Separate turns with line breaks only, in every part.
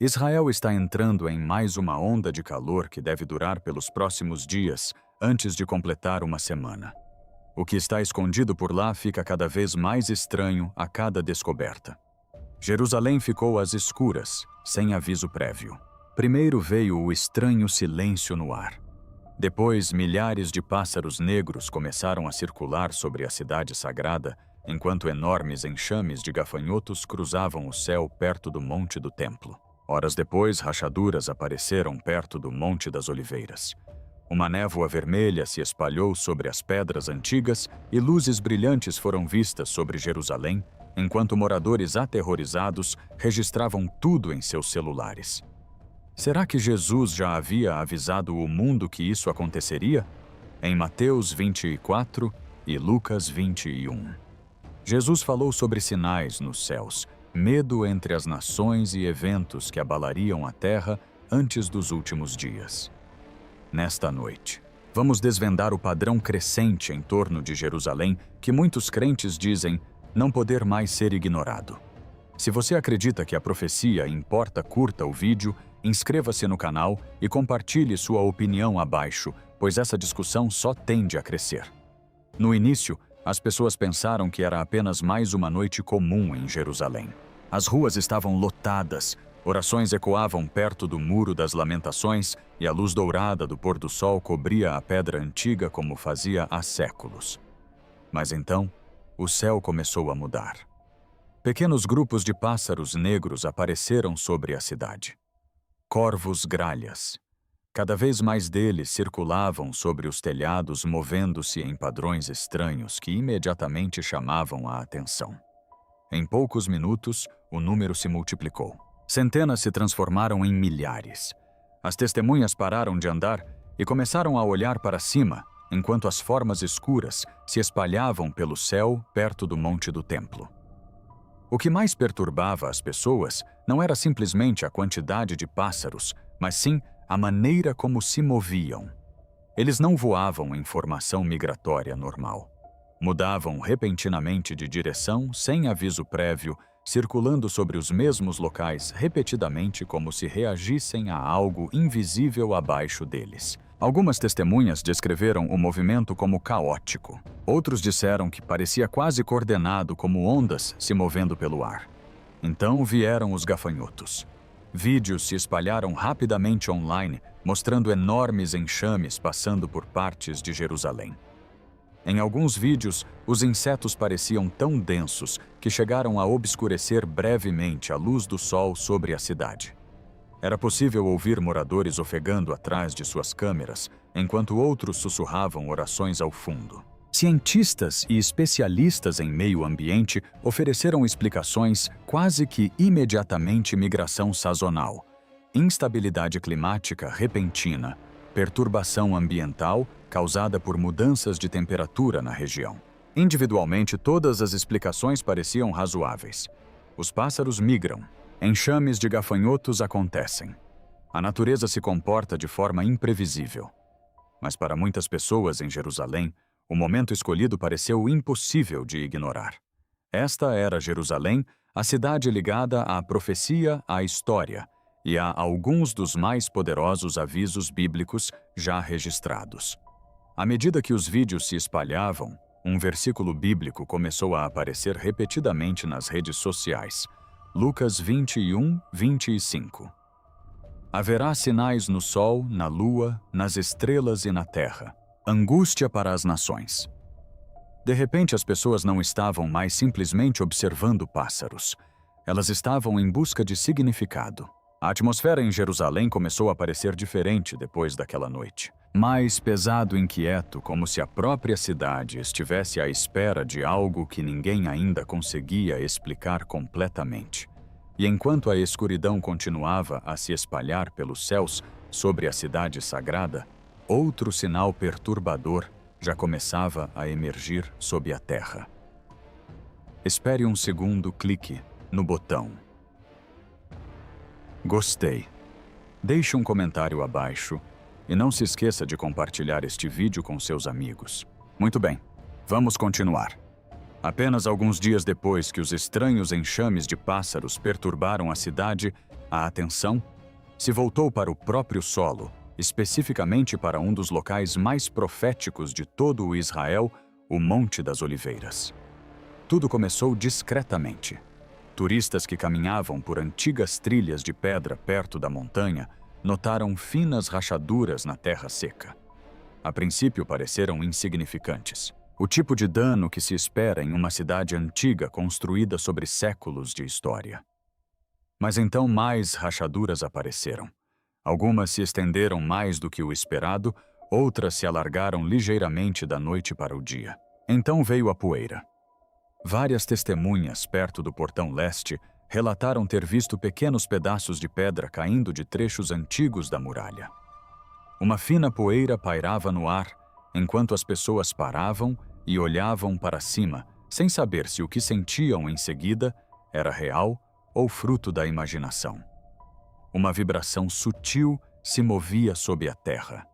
Israel está entrando em mais uma onda de calor que deve durar pelos próximos dias, antes de completar uma semana. O que está escondido por lá fica cada vez mais estranho a cada descoberta. Jerusalém ficou às escuras, sem aviso prévio. Primeiro veio o estranho silêncio no ar. Depois, milhares de pássaros negros começaram a circular sobre a cidade sagrada, enquanto enormes enxames de gafanhotos cruzavam o céu perto do Monte do Templo. Horas depois, rachaduras apareceram perto do Monte das Oliveiras. Uma névoa vermelha se espalhou sobre as pedras antigas e luzes brilhantes foram vistas sobre Jerusalém, enquanto moradores aterrorizados registravam tudo em seus celulares. Será que Jesus já havia avisado o mundo que isso aconteceria? Em Mateus 24 e Lucas 21. Jesus falou sobre sinais nos céus, medo entre as nações e eventos que abalariam a terra antes dos últimos dias. Nesta noite, vamos desvendar o padrão crescente em torno de Jerusalém que muitos crentes dizem não poder mais ser ignorado. Se você acredita que a profecia importa, curta o vídeo, inscreva-se no canal e compartilhe sua opinião abaixo, pois essa discussão só tende a crescer. No início, as pessoas pensaram que era apenas mais uma noite comum em Jerusalém. As ruas estavam lotadas, orações ecoavam perto do Muro das Lamentações e a luz dourada do pôr do sol cobria a pedra antiga como fazia há séculos. Mas então, o céu começou a mudar. Pequenos grupos de pássaros negros apareceram sobre a cidade. Corvos gralhas. Cada vez mais deles circulavam sobre os telhados, movendo-se em padrões estranhos que imediatamente chamavam a atenção. Em poucos minutos, o número se multiplicou. Centenas se transformaram em milhares. As testemunhas pararam de andar e começaram a olhar para cima, enquanto as formas escuras se espalhavam pelo céu perto do Monte do Templo. O que mais perturbava as pessoas não era simplesmente a quantidade de pássaros, mas sim a maneira como se moviam. Eles não voavam em formação migratória normal. Mudavam repentinamente de direção sem aviso prévio, circulando sobre os mesmos locais repetidamente como se reagissem a algo invisível abaixo deles. Algumas testemunhas descreveram o movimento como caótico. Outros disseram que parecia quase coordenado como ondas se movendo pelo ar. Então vieram os gafanhotos. Vídeos se espalharam rapidamente online, mostrando enormes enxames passando por partes de Jerusalém. Em alguns vídeos, os insetos pareciam tão densos que chegaram a obscurecer brevemente a luz do sol sobre a cidade. Era possível ouvir moradores ofegando atrás de suas câmeras, enquanto outros sussurravam orações ao fundo. Cientistas e especialistas em meio ambiente ofereceram explicações quase que imediatamente: migração sazonal, instabilidade climática repentina, perturbação ambiental causada por mudanças de temperatura na região. Individualmente, todas as explicações pareciam razoáveis. Os pássaros migram. Enxames de gafanhotos acontecem. A natureza se comporta de forma imprevisível. Mas para muitas pessoas em Jerusalém, o momento escolhido pareceu impossível de ignorar. Esta era Jerusalém, a cidade ligada à profecia, à história e a alguns dos mais poderosos avisos bíblicos já registrados. À medida que os vídeos se espalhavam, um versículo bíblico começou a aparecer repetidamente nas redes sociais. Lucas 21, 25. Haverá sinais no sol, na lua, nas estrelas e na terra. Angústia para as nações. De repente, as pessoas não estavam mais simplesmente observando pássaros. Elas estavam em busca de significado. A atmosfera em Jerusalém começou a parecer diferente depois daquela noite. Mais pesado e inquieto, como se a própria cidade estivesse à espera de algo que ninguém ainda conseguia explicar completamente. E enquanto a escuridão continuava a se espalhar pelos céus sobre a cidade sagrada, outro sinal perturbador já começava a emergir sob a terra. Espere um segundo, clique no botão Gostei. Deixe um comentário abaixo e não se esqueça de compartilhar este vídeo com seus amigos. Muito bem, vamos continuar. Apenas alguns dias depois que os estranhos enxames de pássaros perturbaram a cidade, A atenção se voltou para o próprio solo, especificamente para um dos locais mais proféticos de todo o Israel, o Monte das Oliveiras. Tudo começou discretamente. Turistas que caminhavam por antigas trilhas de pedra perto da montanha notaram finas rachaduras na terra seca. A princípio pareceram insignificantes. O tipo de dano que se espera em uma cidade antiga construída sobre séculos de história. Mas então mais rachaduras apareceram. Algumas se estenderam mais do que o esperado, outras se alargaram ligeiramente da noite para o dia. Então veio a poeira. Várias testemunhas perto do portão leste relataram ter visto pequenos pedaços de pedra caindo de trechos antigos da muralha. Uma fina poeira pairava no ar, enquanto as pessoas paravam e olhavam para cima, sem saber se o que sentiam em seguida era real ou fruto da imaginação. Uma vibração sutil se movia sob a terra.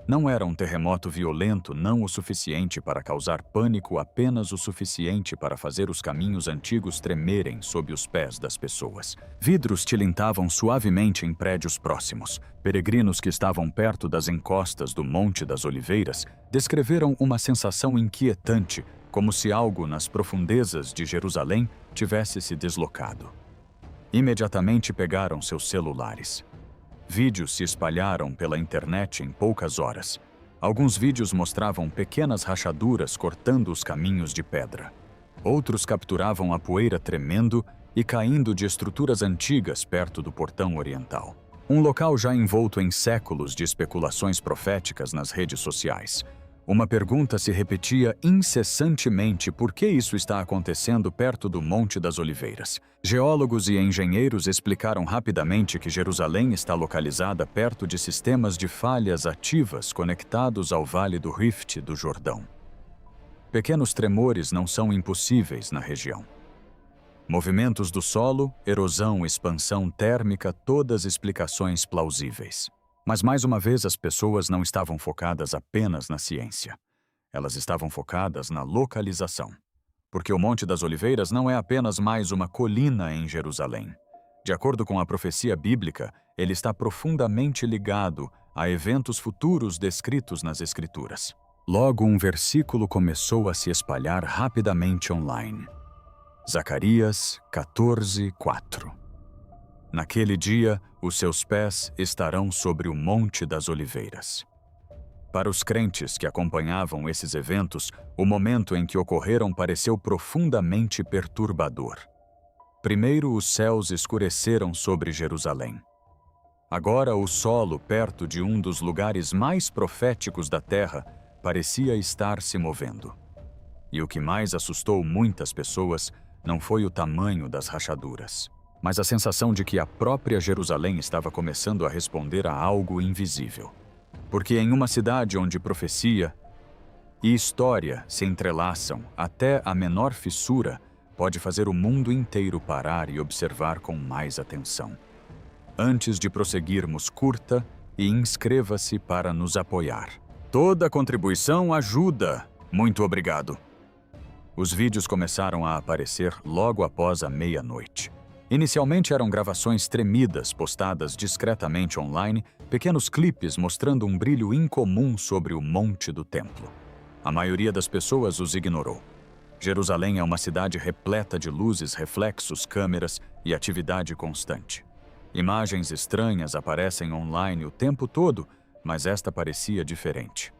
Não era um terremoto violento, não o suficiente para causar pânico, apenas o suficiente para fazer os caminhos antigos tremerem sob os pés das pessoas. Vidros tilintavam suavemente em prédios próximos. Peregrinos que estavam perto das encostas do Monte das Oliveiras descreveram uma sensação inquietante, como se algo nas profundezas de Jerusalém tivesse se deslocado. Imediatamente pegaram seus celulares. Vídeos se espalharam pela internet em poucas horas. Alguns vídeos mostravam pequenas rachaduras cortando os caminhos de pedra. Outros capturavam a poeira tremendo e caindo de estruturas antigas perto do portão oriental. Um local já envolto em séculos de especulações proféticas nas redes sociais. Uma pergunta se repetia incessantemente: por que isso está acontecendo perto do Monte das Oliveiras? Geólogos e engenheiros explicaram rapidamente que Jerusalém está localizada perto de sistemas de falhas ativas conectados ao Vale do Rift do Jordão. Pequenos tremores não são impossíveis na região. Movimentos do solo, erosão, expansão térmica, todas explicações plausíveis. Mas mais uma vez as pessoas não estavam focadas apenas na ciência. Elas estavam focadas na localização. Porque o Monte das Oliveiras não é apenas mais uma colina em Jerusalém. De acordo com a profecia bíblica, ele está profundamente ligado a eventos futuros descritos nas Escrituras. Logo, um versículo começou a se espalhar rapidamente online. Zacarias 14:4. Naquele dia, os seus pés estarão sobre o Monte das Oliveiras. Para os crentes que acompanhavam esses eventos, o momento em que ocorreram pareceu profundamente perturbador. Primeiro, os céus escureceram sobre Jerusalém. Agora, o solo, perto de um dos lugares mais proféticos da terra, parecia estar se movendo. E o que mais assustou muitas pessoas não foi o tamanho das rachaduras, mas a sensação de que a própria Jerusalém estava começando a responder a algo invisível. Porque em uma cidade onde profecia e história se entrelaçam, até a menor fissura pode fazer o mundo inteiro parar e observar com mais atenção. Antes de prosseguirmos, curta e inscreva-se para nos apoiar. Toda contribuição ajuda. Muito obrigado. Os vídeos começaram a aparecer logo após a meia-noite. Inicialmente eram gravações tremidas postadas discretamente online, pequenos clipes mostrando um brilho incomum sobre o Monte do Templo. A maioria das pessoas os ignorou. Jerusalém é uma cidade repleta de luzes, reflexos, câmeras e atividade constante. Imagens estranhas aparecem online o tempo todo, mas esta parecia diferente.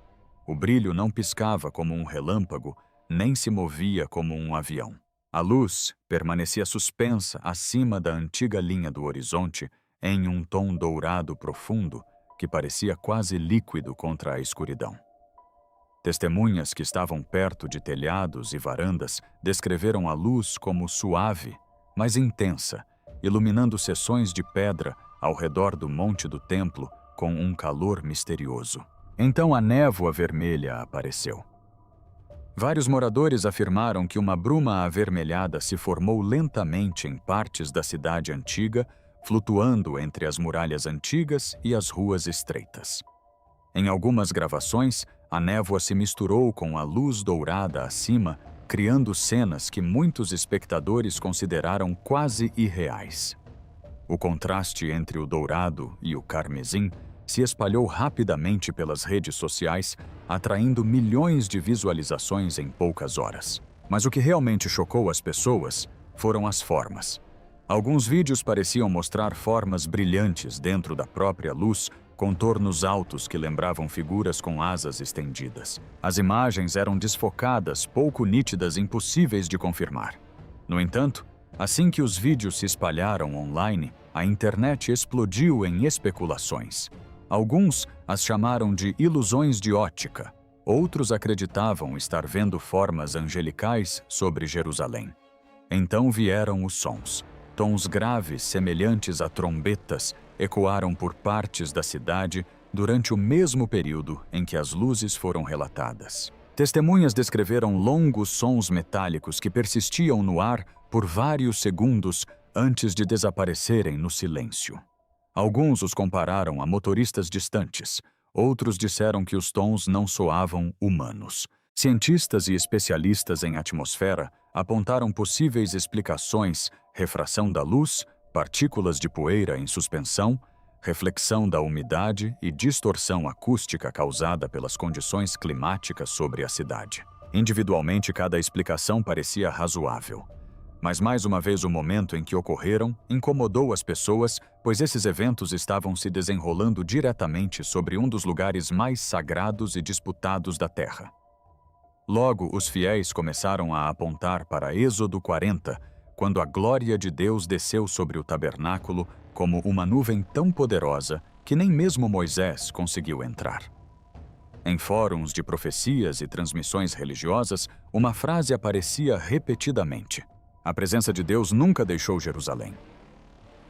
O brilho não piscava como um relâmpago, nem se movia como um avião. A luz permanecia suspensa acima da antiga linha do horizonte em um tom dourado profundo que parecia quase líquido contra a escuridão. Testemunhas que estavam perto de telhados e varandas descreveram a luz como suave, mas intensa, iluminando seções de pedra ao redor do Monte do Templo com um calor misterioso. Então a névoa vermelha apareceu. Vários moradores afirmaram que uma bruma avermelhada se formou lentamente em partes da cidade antiga, flutuando entre as muralhas antigas e as ruas estreitas. Em algumas gravações, a névoa se misturou com a luz dourada acima, criando cenas que muitos espectadores consideraram quase irreais. O contraste entre o dourado e o carmesim se espalhou rapidamente pelas redes sociais, atraindo milhões de visualizações em poucas horas. Mas o que realmente chocou as pessoas foram as formas. Alguns vídeos pareciam mostrar formas brilhantes dentro da própria luz, contornos altos que lembravam figuras com asas estendidas. As imagens eram desfocadas, pouco nítidas e impossíveis de confirmar. No entanto, assim que os vídeos se espalharam online, a internet explodiu em especulações. Alguns as chamaram de ilusões de ótica. Outros acreditavam estar vendo formas angelicais sobre Jerusalém. Então vieram os sons. Tons graves semelhantes a trombetas ecoaram por partes da cidade durante o mesmo período em que as luzes foram relatadas. Testemunhas descreveram longos sons metálicos que persistiam no ar por vários segundos antes de desaparecerem no silêncio. Alguns os compararam a motoristas distantes, outros disseram que os tons não soavam humanos. Cientistas e especialistas em atmosfera apontaram possíveis explicações: refração da luz, partículas de poeira em suspensão, reflexão da umidade e distorção acústica causada pelas condições climáticas sobre a cidade. Individualmente, cada explicação parecia razoável. Mas mais uma vez o momento em que ocorreram incomodou as pessoas, pois esses eventos estavam se desenrolando diretamente sobre um dos lugares mais sagrados e disputados da Terra. Logo, os fiéis começaram a apontar para Êxodo 40, quando a glória de Deus desceu sobre o tabernáculo como uma nuvem tão poderosa que nem mesmo Moisés conseguiu entrar. Em fóruns de profecias e transmissões religiosas, uma frase aparecia repetidamente: a presença de Deus nunca deixou Jerusalém.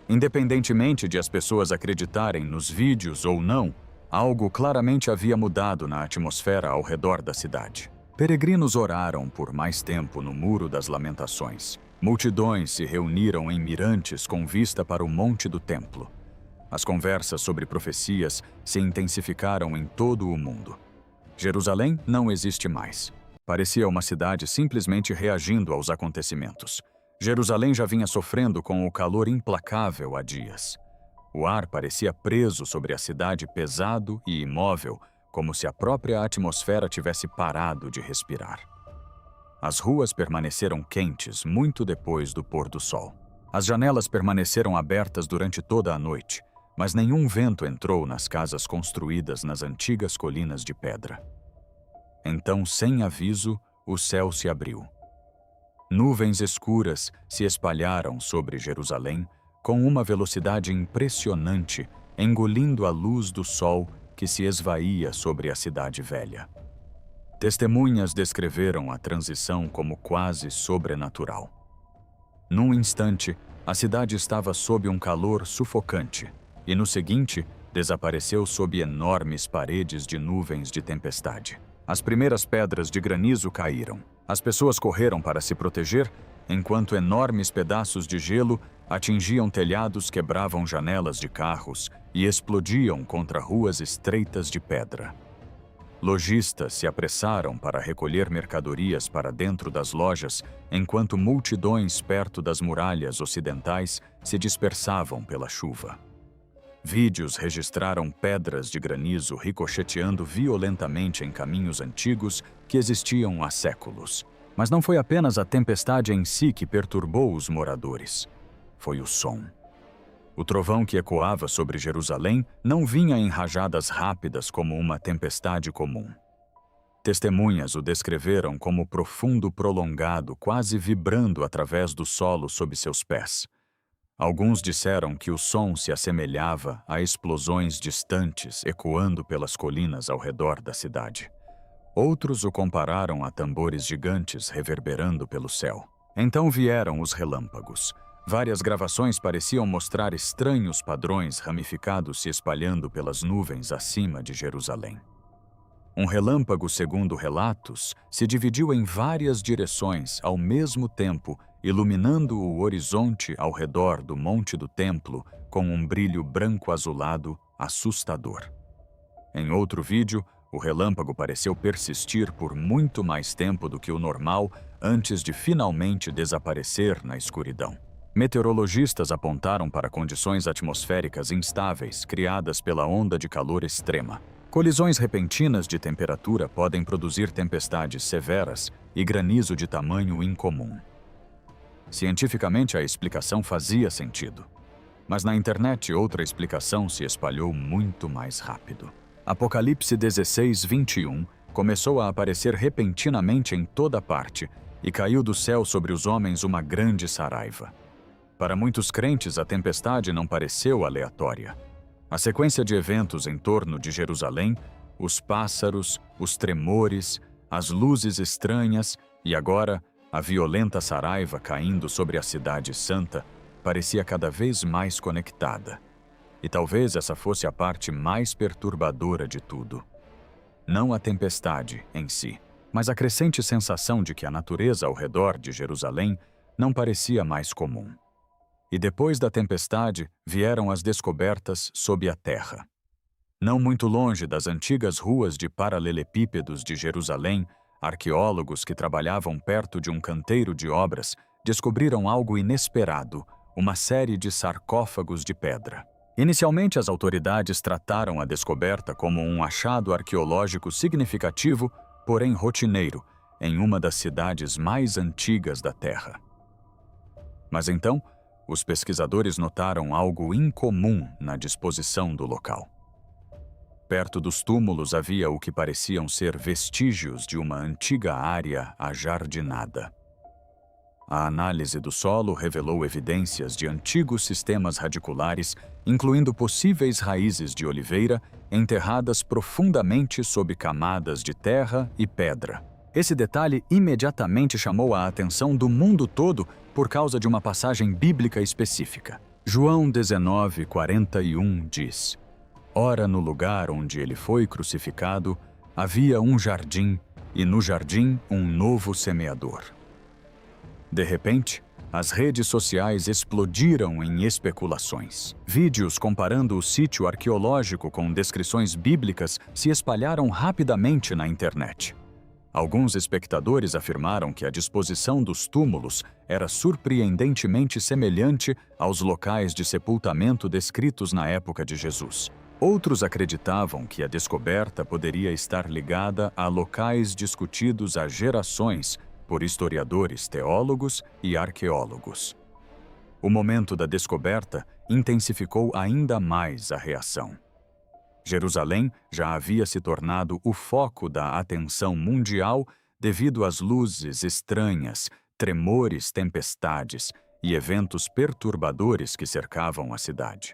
Independentemente de as pessoas acreditarem nos vídeos ou não, algo claramente havia mudado na atmosfera ao redor da cidade. Peregrinos oraram por mais tempo no Muro das Lamentações. Multidões se reuniram em mirantes com vista para o Monte do Templo. As conversas sobre profecias se intensificaram em todo o mundo. Jerusalém não existe mais. Parecia uma cidade simplesmente reagindo aos acontecimentos. Jerusalém já vinha sofrendo com o calor implacável há dias. O ar parecia preso sobre a cidade, pesado e imóvel, como se a própria atmosfera tivesse parado de respirar. As ruas permaneceram quentes muito depois do pôr do sol. As janelas permaneceram abertas durante toda a noite, mas nenhum vento entrou nas casas construídas nas antigas colinas de pedra. Então, sem aviso, o céu se abriu. Nuvens escuras se espalharam sobre Jerusalém com uma velocidade impressionante, engolindo a luz do sol que se esvaía sobre a cidade velha. Testemunhas descreveram a transição como quase sobrenatural. Num instante, a cidade estava sob um calor sufocante, e no seguinte, desapareceu sob enormes paredes de nuvens de tempestade. As primeiras pedras de granizo caíram. As pessoas correram para se proteger, enquanto enormes pedaços de gelo atingiam telhados, quebravam janelas de carros e explodiam contra ruas estreitas de pedra. Lojistas se apressaram para recolher mercadorias para dentro das lojas, enquanto multidões perto das muralhas ocidentais se dispersavam pela chuva. Vídeos registraram pedras de granizo ricocheteando violentamente em caminhos antigos que existiam há séculos. Mas não foi apenas a tempestade em si que perturbou os moradores. Foi o som. O trovão que ecoava sobre Jerusalém não vinha em rajadas rápidas como uma tempestade comum. Testemunhas o descreveram como profundo, prolongado, quase vibrando através do solo sob seus pés. Alguns disseram que o som se assemelhava a explosões distantes ecoando pelas colinas ao redor da cidade. Outros o compararam a tambores gigantes reverberando pelo céu. Então vieram os relâmpagos. Várias gravações pareciam mostrar estranhos padrões ramificados se espalhando pelas nuvens acima de Jerusalém. Um relâmpago, segundo relatos, se dividiu em várias direções ao mesmo tempo, iluminando o horizonte ao redor do Monte do Templo com um brilho branco-azulado assustador. Em outro vídeo, o relâmpago pareceu persistir por muito mais tempo do que o normal antes de finalmente desaparecer na escuridão. Meteorologistas apontaram para condições atmosféricas instáveis criadas pela onda de calor extrema. Colisões repentinas de temperatura podem produzir tempestades severas e granizo de tamanho incomum. Cientificamente, a explicação fazia sentido. Mas na internet, outra explicação se espalhou muito mais rápido. Apocalipse 16:21 começou a aparecer repentinamente em toda parte e caiu do céu sobre os homens uma grande saraiva. Para muitos crentes, a tempestade não pareceu aleatória. A sequência de eventos em torno de Jerusalém, os pássaros, os tremores, as luzes estranhas e agora a violenta saraiva caindo sobre a cidade santa parecia cada vez mais conectada. E talvez essa fosse a parte mais perturbadora de tudo. Não a tempestade em si, mas a crescente sensação de que a natureza ao redor de Jerusalém não parecia mais comum. E depois da tempestade vieram as descobertas sob a terra. Não muito longe das antigas ruas de paralelepípedos de Jerusalém, arqueólogos que trabalhavam perto de um canteiro de obras descobriram algo inesperado, uma série de sarcófagos de pedra. Inicialmente, as autoridades trataram a descoberta como um achado arqueológico significativo, porém rotineiro, em uma das cidades mais antigas da Terra. Mas então, os pesquisadores notaram algo incomum na disposição do local. Perto dos túmulos havia o que pareciam ser vestígios de uma antiga área ajardinada. A análise do solo revelou evidências de antigos sistemas radiculares, incluindo possíveis raízes de oliveira enterradas profundamente sob camadas de terra e pedra. Esse detalhe imediatamente chamou a atenção do mundo todo por causa de uma passagem bíblica específica. João 19:41 diz: Ora, no lugar onde ele foi crucificado, havia um jardim, e no jardim um novo semeador. De repente, as redes sociais explodiram em especulações. Vídeos comparando o sítio arqueológico com descrições bíblicas se espalharam rapidamente na internet. Alguns espectadores afirmaram que a disposição dos túmulos era surpreendentemente semelhante aos locais de sepultamento descritos na época de Jesus. Outros acreditavam que a descoberta poderia estar ligada a locais discutidos há gerações por historiadores, teólogos e arqueólogos. O momento da descoberta intensificou ainda mais a reação. Jerusalém já havia se tornado o foco da atenção mundial devido às luzes estranhas, tremores, tempestades e eventos perturbadores que cercavam a cidade.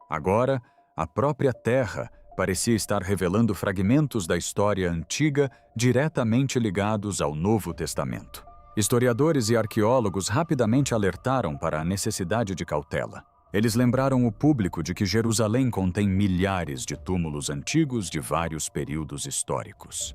Agora, a própria terra parecia estar revelando fragmentos da história antiga diretamente ligados ao Novo Testamento. Historiadores e arqueólogos rapidamente alertaram para a necessidade de cautela. Eles lembraram o público de que Jerusalém contém milhares de túmulos antigos de vários períodos históricos.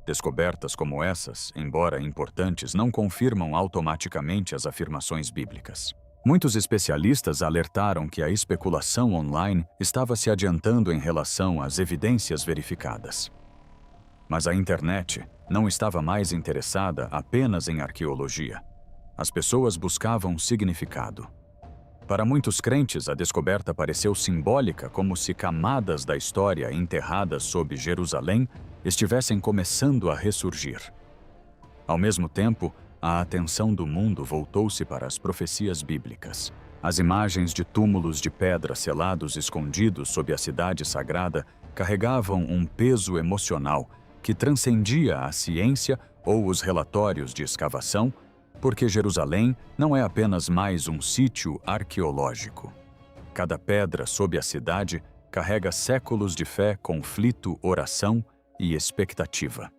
Descobertas como essas, embora importantes, não confirmam automaticamente as afirmações bíblicas. Muitos especialistas alertaram que a especulação online estava se adiantando em relação às evidências verificadas. Mas a internet não estava mais interessada apenas em arqueologia. As pessoas buscavam significado. Para muitos crentes, a descoberta pareceu simbólica, como se camadas da história enterradas sob Jerusalém estivessem começando a ressurgir. Ao mesmo tempo, a atenção do mundo voltou-se para as profecias bíblicas. As imagens de túmulos de pedra selados escondidos sob a cidade sagrada carregavam um peso emocional que transcendia a ciência ou os relatórios de escavação, porque Jerusalém não é apenas mais um sítio arqueológico. Cada pedra sob a cidade carrega séculos de fé, conflito, oração e expectativa.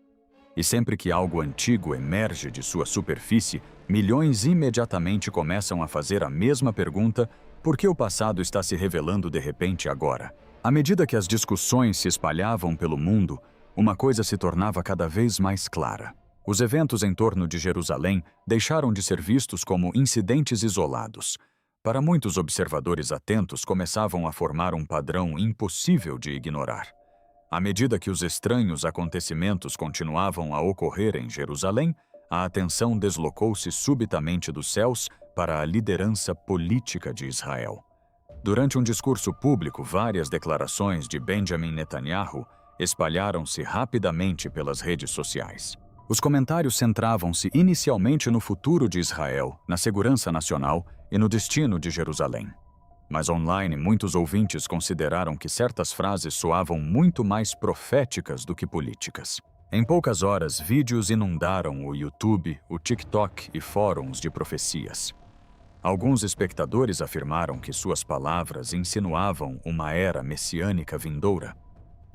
E sempre que algo antigo emerge de sua superfície, milhões imediatamente começam a fazer a mesma pergunta: por que o passado está se revelando de repente agora? À medida que as discussões se espalhavam pelo mundo, uma coisa se tornava cada vez mais clara. Os eventos em torno de Jerusalém deixaram de ser vistos como incidentes isolados. Para muitos observadores atentos, começavam a formar um padrão impossível de ignorar. À medida que os estranhos acontecimentos continuavam a ocorrer em Jerusalém, a atenção deslocou-se subitamente dos céus para a liderança política de Israel. Durante um discurso público, várias declarações de Benjamin Netanyahu espalharam-se rapidamente pelas redes sociais. Os comentários centravam-se inicialmente no futuro de Israel, na segurança nacional e no destino de Jerusalém. Mas online, muitos ouvintes consideraram que certas frases soavam muito mais proféticas do que políticas. Em poucas horas, vídeos inundaram o YouTube, o TikTok e fóruns de profecias. Alguns espectadores afirmaram que suas palavras insinuavam uma era messiânica vindoura.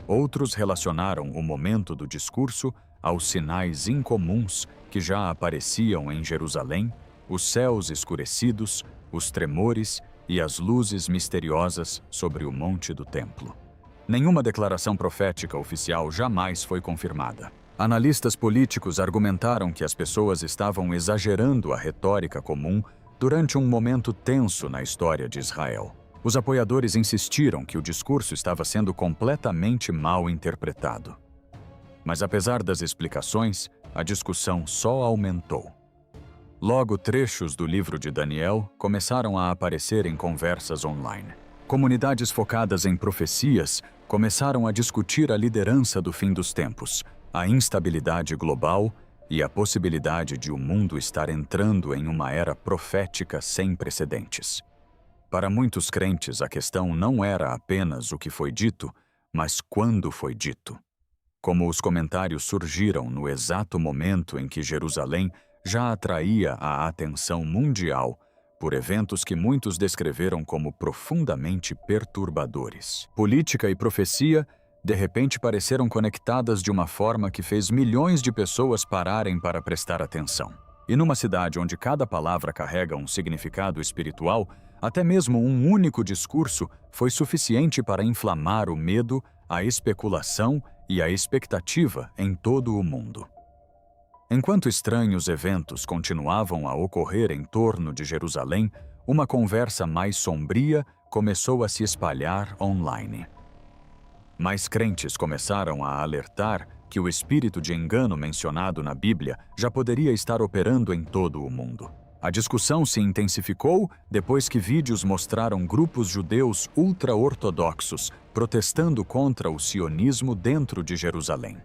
Outros relacionaram o momento do discurso aos sinais incomuns que já apareciam em Jerusalém, os céus escurecidos, os tremores e as luzes misteriosas sobre o monte do templo. Nenhuma declaração profética oficial jamais foi confirmada. Analistas políticos argumentaram que as pessoas estavam exagerando a retórica comum durante um momento tenso na história de Israel. Os apoiadores insistiram que o discurso estava sendo completamente mal interpretado. Mas apesar das explicações, a discussão só aumentou. Logo, trechos do livro de Daniel começaram a aparecer em conversas online. Comunidades focadas em profecias começaram a discutir a liderança do fim dos tempos, a instabilidade global e a possibilidade de o mundo estar entrando em uma era profética sem precedentes. Para muitos crentes, a questão não era apenas o que foi dito, mas quando foi dito. Como os comentários surgiram no exato momento em que Jerusalém já atraía a atenção mundial por eventos que muitos descreveram como profundamente perturbadores. Política e profecia, de repente, pareceram conectadas de uma forma que fez milhões de pessoas pararem para prestar atenção. E numa cidade onde cada palavra carrega um significado espiritual, até mesmo um único discurso foi suficiente para inflamar o medo, a especulação e a expectativa em todo o mundo. Enquanto estranhos eventos continuavam a ocorrer em torno de Jerusalém, uma conversa mais sombria começou a se espalhar online. Mais crentes começaram a alertar que o espírito de engano mencionado na Bíblia já poderia estar operando em todo o mundo. A discussão se intensificou depois que vídeos mostraram grupos judeus ultra-ortodoxos protestando contra o sionismo dentro de Jerusalém.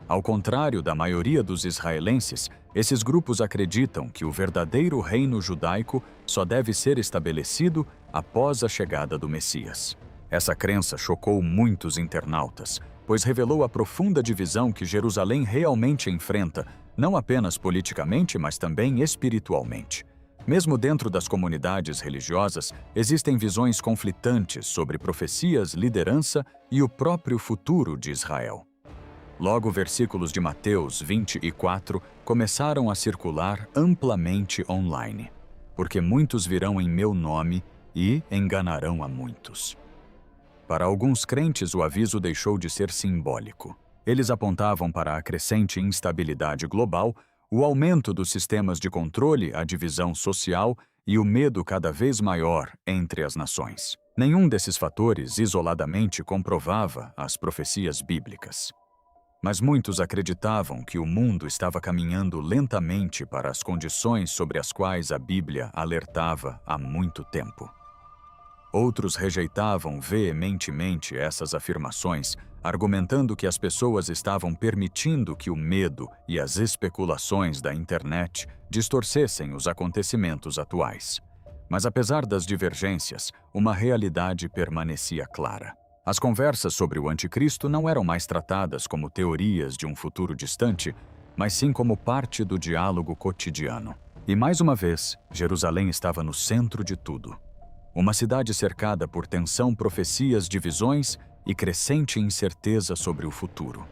Ao contrário da maioria dos israelenses, esses grupos acreditam que o verdadeiro reino judaico só deve ser estabelecido após a chegada do Messias. Essa crença chocou muitos internautas, pois revelou a profunda divisão que Jerusalém realmente enfrenta, não apenas politicamente, mas também espiritualmente. Mesmo dentro das comunidades religiosas, existem visões conflitantes sobre profecias, liderança e o próprio futuro de Israel. Logo, versículos de Mateus 24 começaram a circular amplamente online, porque muitos virão em meu nome e enganarão a muitos. Para alguns crentes, o aviso deixou de ser simbólico. Eles apontavam para a crescente instabilidade global, o aumento dos sistemas de controle, a divisão social e o medo cada vez maior entre as nações. Nenhum desses fatores isoladamente comprovava as profecias bíblicas. Mas muitos acreditavam que o mundo estava caminhando lentamente para as condições sobre as quais a Bíblia alertava há muito tempo. Outros rejeitavam veementemente essas afirmações, argumentando que as pessoas estavam permitindo que o medo e as especulações da internet distorcessem os acontecimentos atuais. Mas apesar das divergências, uma realidade permanecia clara. As conversas sobre o anticristo não eram mais tratadas como teorias de um futuro distante, mas sim como parte do diálogo cotidiano. E mais uma vez, Jerusalém estava no centro de tudo. Uma cidade cercada por tensão, profecias, divisões e crescente incerteza sobre o futuro.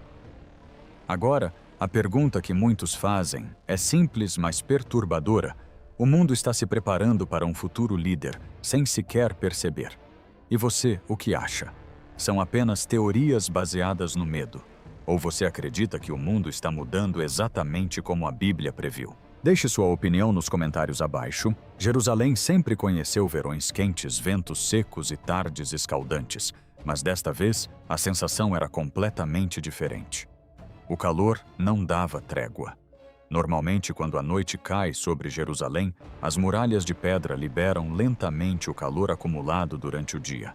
Agora, a pergunta que muitos fazem é simples, mas perturbadora. O mundo está se preparando para um futuro líder, sem sequer perceber. E você, o que acha? São apenas teorias baseadas no medo? Ou você acredita que o mundo está mudando exatamente como a Bíblia previu? Deixe sua opinião nos comentários abaixo. Jerusalém sempre conheceu verões quentes, ventos secos e tardes escaldantes, mas desta vez a sensação era completamente diferente. O calor não dava trégua. Normalmente, quando a noite cai sobre Jerusalém, as muralhas de pedra liberam lentamente o calor acumulado durante o dia.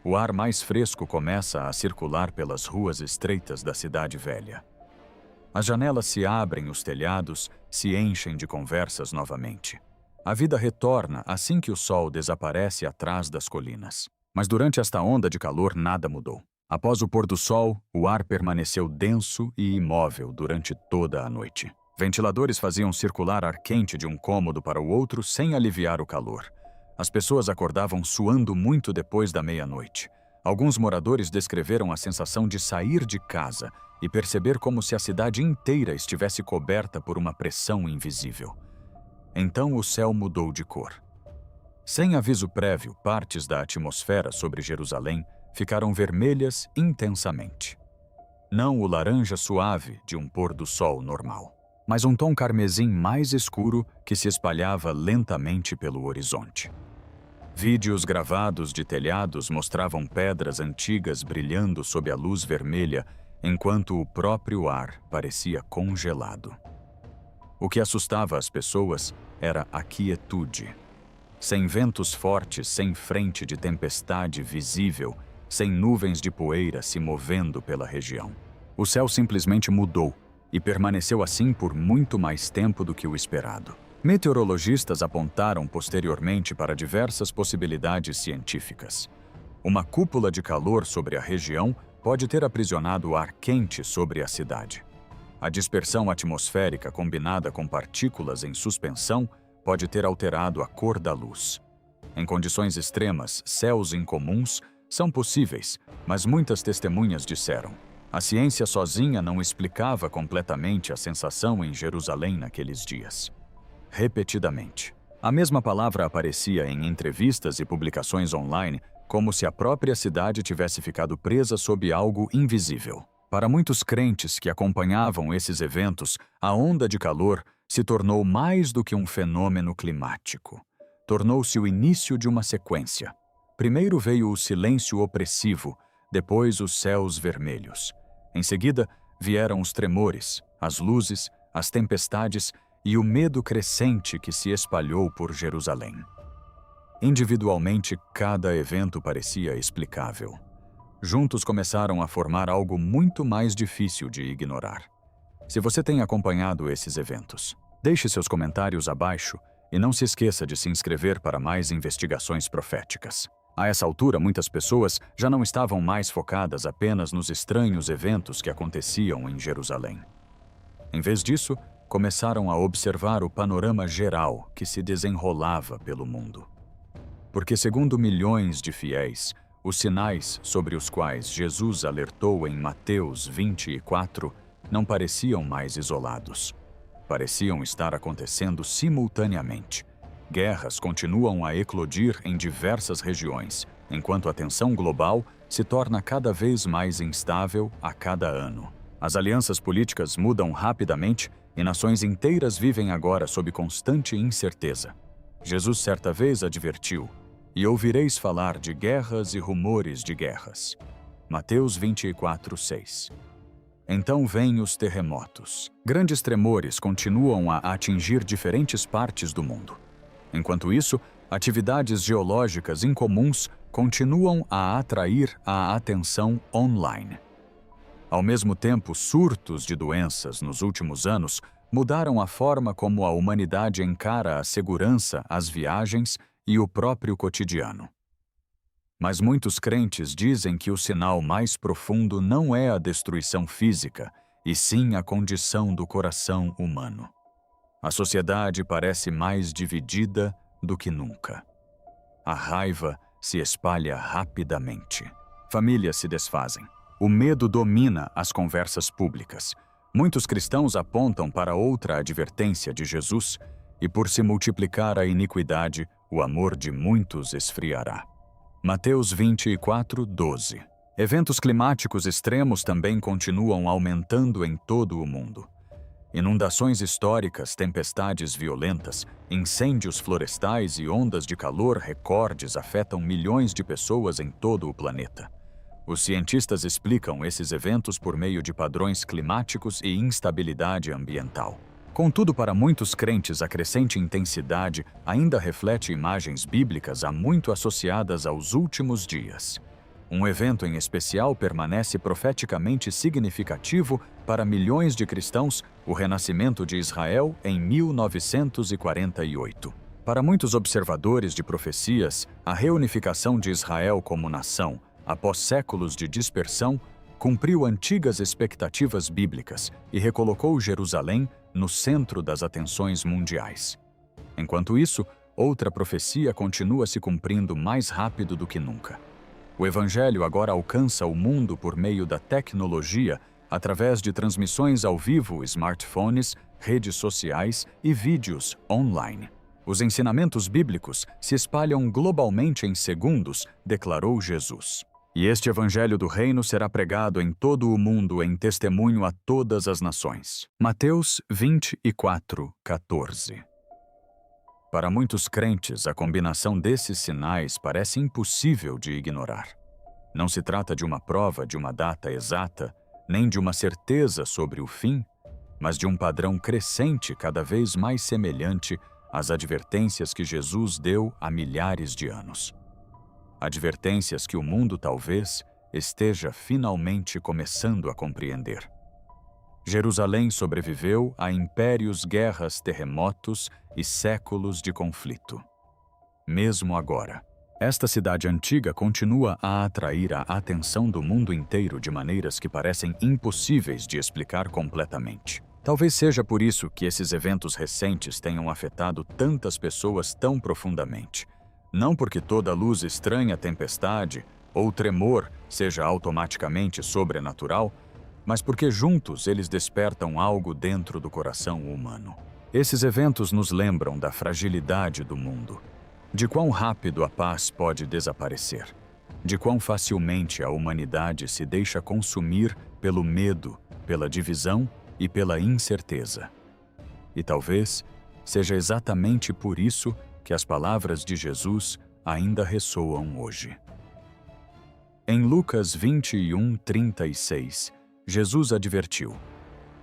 O ar mais fresco começa a circular pelas ruas estreitas da cidade velha. As janelas se abrem, os telhados se enchem de conversas novamente. A vida retorna assim que o sol desaparece atrás das colinas. Mas durante esta onda de calor nada mudou. Após o pôr do sol, o ar permaneceu denso e imóvel durante toda a noite. Ventiladores faziam circular ar quente de um cômodo para o outro sem aliviar o calor. As pessoas acordavam suando muito depois da meia-noite. Alguns moradores descreveram a sensação de sair de casa e perceber como se a cidade inteira estivesse coberta por uma pressão invisível. Então o céu mudou de cor. Sem aviso prévio, partes da atmosfera sobre Jerusalém ficaram vermelhas intensamente. Não o laranja suave de um pôr do sol normal, mas um tom carmesim mais escuro que se espalhava lentamente pelo horizonte. Vídeos gravados de telhados mostravam pedras antigas brilhando sob a luz vermelha, enquanto o próprio ar parecia congelado. O que assustava as pessoas era a quietude. Sem ventos fortes, sem frente de tempestade visível, sem nuvens de poeira se movendo pela região. O céu simplesmente mudou e permaneceu assim por muito mais tempo do que o esperado. Meteorologistas apontaram posteriormente para diversas possibilidades científicas. Uma cúpula de calor sobre a região pode ter aprisionado o ar quente sobre a cidade. A dispersão atmosférica combinada com partículas em suspensão pode ter alterado a cor da luz. Em condições extremas, céus incomuns são possíveis, mas muitas testemunhas disseram: a ciência sozinha não explicava completamente a sensação em Jerusalém naqueles dias. Repetidamente, a mesma palavra aparecia em entrevistas e publicações online, como se a própria cidade tivesse ficado presa sob algo invisível. Para muitos crentes que acompanhavam esses eventos, a onda de calor se tornou mais do que um fenômeno climático. Tornou-se o início de uma sequência. Primeiro veio o silêncio opressivo, depois os céus vermelhos. Em seguida, vieram os tremores, as luzes, as tempestades e o medo crescente que se espalhou por Jerusalém. Individualmente, cada evento parecia explicável. Juntos começaram a formar algo muito mais difícil de ignorar. Se você tem acompanhado esses eventos, deixe seus comentários abaixo e não se esqueça de se inscrever para mais investigações proféticas. A essa altura, muitas pessoas já não estavam mais focadas apenas nos estranhos eventos que aconteciam em Jerusalém. Em vez disso, começaram a observar o panorama geral que se desenrolava pelo mundo. Porque, segundo milhões de fiéis, os sinais sobre os quais Jesus alertou em Mateus 24 não pareciam mais isolados. Pareciam estar acontecendo simultaneamente. Guerras continuam a eclodir em diversas regiões, enquanto a tensão global se torna cada vez mais instável a cada ano. As alianças políticas mudam rapidamente e nações inteiras vivem agora sob constante incerteza. Jesus certa vez advertiu: "E ouvireis falar de guerras e rumores de guerras." Mateus 24:6. Então vêm os terremotos. Grandes tremores continuam a atingir diferentes partes do mundo. Enquanto isso, atividades geológicas incomuns continuam a atrair a atenção online. Ao mesmo tempo, surtos de doenças nos últimos anos mudaram a forma como a humanidade encara a segurança, as viagens e o próprio cotidiano. Mas muitos crentes dizem que o sinal mais profundo não é a destruição física, e sim a condição do coração humano. A sociedade parece mais dividida do que nunca. A raiva se espalha rapidamente. Famílias se desfazem. O medo domina as conversas públicas. Muitos cristãos apontam para outra advertência de Jesus, e por se multiplicar a iniquidade, o amor de muitos esfriará. Mateus 24:12. Eventos climáticos extremos também continuam aumentando em todo o mundo. Inundações históricas, tempestades violentas, incêndios florestais e ondas de calor recordes afetam milhões de pessoas em todo o planeta. Os cientistas explicam esses eventos por meio de padrões climáticos e instabilidade ambiental. Contudo, para muitos crentes, a crescente intensidade ainda reflete imagens bíblicas há muito associadas aos últimos dias. Um evento em especial permanece profeticamente significativo para milhões de cristãos, o renascimento de Israel em 1948. Para muitos observadores de profecias, a reunificação de Israel como nação, após séculos de dispersão, cumpriu antigas expectativas bíblicas e recolocou Jerusalém no centro das atenções mundiais. Enquanto isso, outra profecia continua se cumprindo mais rápido do que nunca. O Evangelho agora alcança o mundo por meio da tecnologia, através de transmissões ao vivo, smartphones, redes sociais e vídeos online. Os ensinamentos bíblicos se espalham globalmente em segundos, declarou Jesus. E este Evangelho do Reino será pregado em todo o mundo em testemunho a todas as nações. Mateus 24:14. Para muitos crentes, a combinação desses sinais parece impossível de ignorar. Não se trata de uma prova de uma data exata, nem de uma certeza sobre o fim, mas de um padrão crescente cada vez mais semelhante às advertências que Jesus deu há milhares de anos. Advertências que o mundo talvez esteja finalmente começando a compreender. Jerusalém sobreviveu a impérios, guerras, terremotos e séculos de conflito. Mesmo agora, esta cidade antiga continua a atrair a atenção do mundo inteiro de maneiras que parecem impossíveis de explicar completamente. Talvez seja por isso que esses eventos recentes tenham afetado tantas pessoas tão profundamente. Não porque toda luz estranha, tempestade ou tremor seja automaticamente sobrenatural, mas porque juntos eles despertam algo dentro do coração humano. Esses eventos nos lembram da fragilidade do mundo, de quão rápido a paz pode desaparecer, de quão facilmente a humanidade se deixa consumir pelo medo, pela divisão e pela incerteza. E talvez seja exatamente por isso que as palavras de Jesus ainda ressoam hoje. Em Lucas 21:36, Jesus advertiu: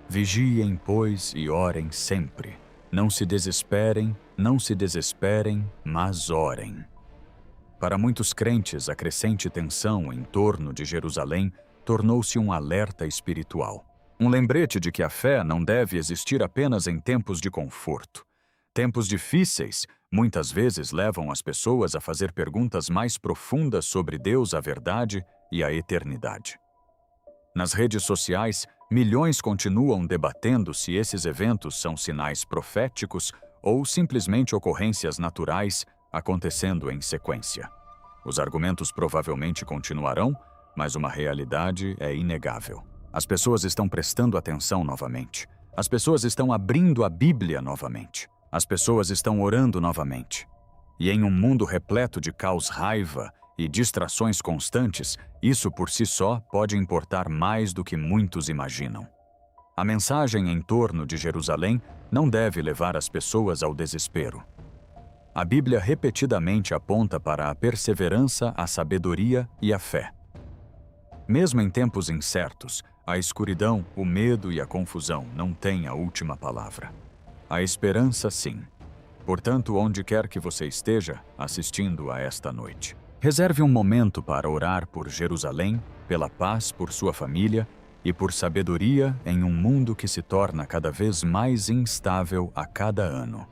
Vigiem, pois, e orem sempre. Não se desesperem, mas orem. Para muitos crentes, a crescente tensão em torno de Jerusalém tornou-se um alerta espiritual. Um lembrete de que a fé não deve existir apenas em tempos de conforto. Tempos difíceis muitas vezes levam as pessoas a fazer perguntas mais profundas sobre Deus, a verdade e a eternidade. Nas redes sociais, milhões continuam debatendo se esses eventos são sinais proféticos ou simplesmente ocorrências naturais acontecendo em sequência. Os argumentos provavelmente continuarão, mas uma realidade é inegável. As pessoas estão prestando atenção novamente. As pessoas estão abrindo a Bíblia novamente. As pessoas estão orando novamente. E em um mundo repleto de caos, raiva e distrações constantes, isso por si só pode importar mais do que muitos imaginam. A mensagem em torno de Jerusalém não deve levar as pessoas ao desespero. A Bíblia repetidamente aponta para a perseverança, a sabedoria e a fé. Mesmo em tempos incertos, a escuridão, o medo e a confusão não têm a última palavra. A esperança, sim. Portanto, onde quer que você esteja assistindo a esta noite, reserve um momento para orar por Jerusalém, pela paz por sua família e por sabedoria em um mundo que se torna cada vez mais instável a cada ano.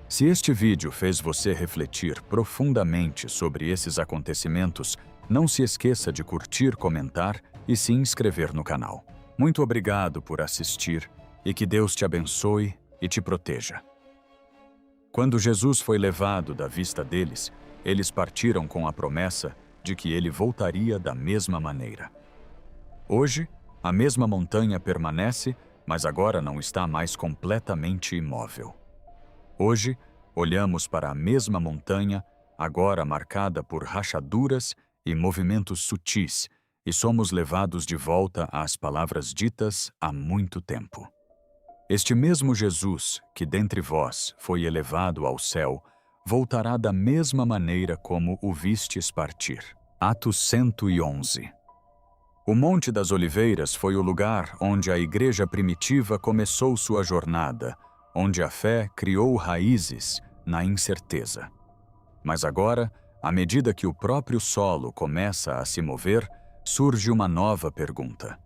Se este vídeo fez você refletir profundamente sobre esses acontecimentos, não se esqueça de curtir, comentar e se inscrever no canal. Muito obrigado por assistir e que Deus te abençoe e te proteja. Quando Jesus foi levado da vista deles, eles partiram com a promessa de que ele voltaria da mesma maneira. Hoje, a mesma montanha permanece, mas agora não está mais completamente imóvel. Hoje, olhamos para a mesma montanha, agora marcada por rachaduras e movimentos sutis, e somos levados de volta às palavras ditas há muito tempo. Este mesmo Jesus, que dentre vós foi elevado ao céu, voltará da mesma maneira como o vistes partir. Atos 111. O Monte das Oliveiras foi o lugar onde a igreja primitiva começou sua jornada, onde a fé criou raízes na incerteza. Mas agora, à medida que o próprio solo começa a se mover, surge uma nova pergunta.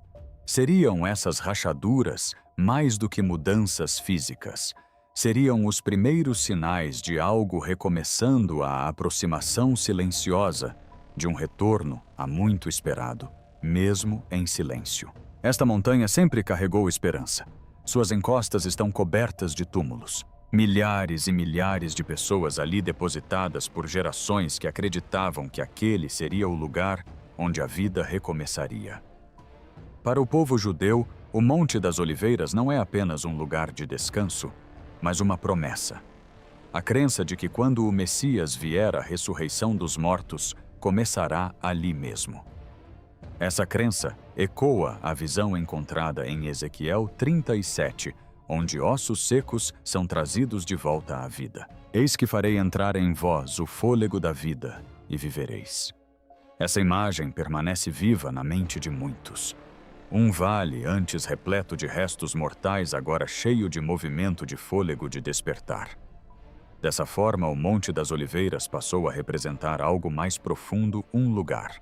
Seriam essas rachaduras mais do que mudanças físicas? Seriam os primeiros sinais de algo recomeçando a aproximação silenciosa, de um retorno há muito esperado, mesmo em silêncio. Esta montanha sempre carregou esperança. Suas encostas estão cobertas de túmulos. Milhares e milhares de pessoas ali depositadas por gerações que acreditavam que aquele seria o lugar onde a vida recomeçaria. Para o povo judeu, o Monte das Oliveiras não é apenas um lugar de descanso, mas uma promessa. A crença de que quando o Messias vier à ressurreição dos mortos, começará ali mesmo. Essa crença ecoa a visão encontrada em Ezequiel 37, onde ossos secos são trazidos de volta à vida. Eis que farei entrar em vós o fôlego da vida, e vivereis. Essa imagem permanece viva na mente de muitos. Um vale antes repleto de restos mortais, agora cheio de movimento de fôlego de despertar. Dessa forma, o Monte das Oliveiras passou a representar algo mais profundo, um lugar